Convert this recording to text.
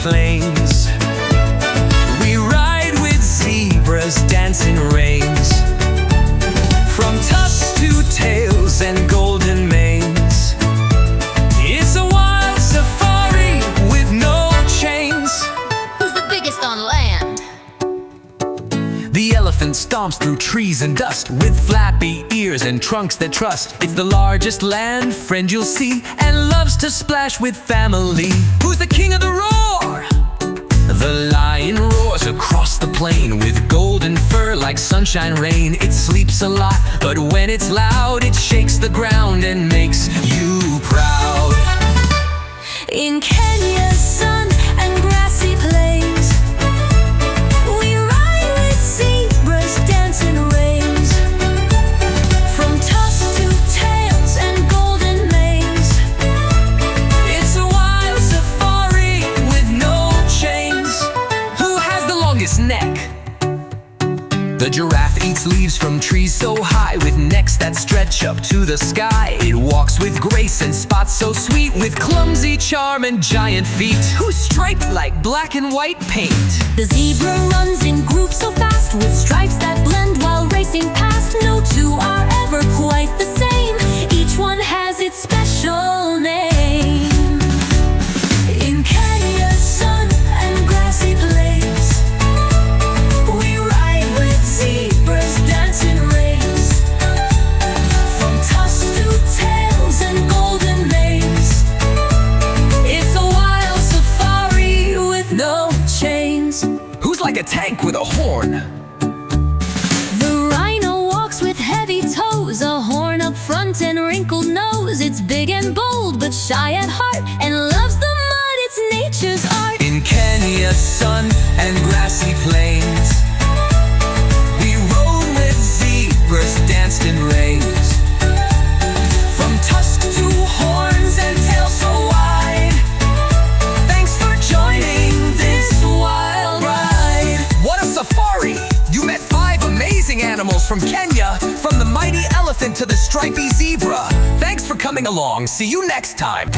plains. We ride with zebras dancing reins, from tusks to tails and golden manes. It's a wild safari with no chains. Who's the biggest on land? The elephant stomps through trees and dust, with flappy ears and trunks that trust. It's the largest land friend you'll see, and loves to splash with family. Who's the king of the roar? The lion roars across the plain, with golden fur like sunshine rain. It sleeps a lot, but when it's loud, it shakes the ground and makes you proud. In Kenya's sun and grassy plains, we ride with zebras dancing reins, from tusks to tails and golden manes. It's a wild safari with no chains. Who has the longest neck? The giraffe eats leaves from trees so high, with necks that stretch up to the sky. It walks with grace and spots so sweet, with clumsy charm and giant feet. Who's striped like black and white paint? The zebra runs in groups so fast, with stripes that blend while racing past. No two are ever quite the same, each one has its special name. In Kenya's sun and grassy plains, we ride with zebras dancing reins, from tusks to tails and golden manes. It's a wild safari with no chains. Who's like a tank with a horn? The rhino walks with heavy toes, a horn up front and wrinkled nose. It's big and bold, but shy at heart, and loves the mud, it's nature's art. In Kenya's sun and grassy plains, we roam with zebras danced in reins, from tusks to horns and tails so wide. Thanks for joining this wild ride. What a safari! You met 5 amazing animals from Kenya, from the mighty elephant to the stripy zebra. Thanks for coming along. See you next time.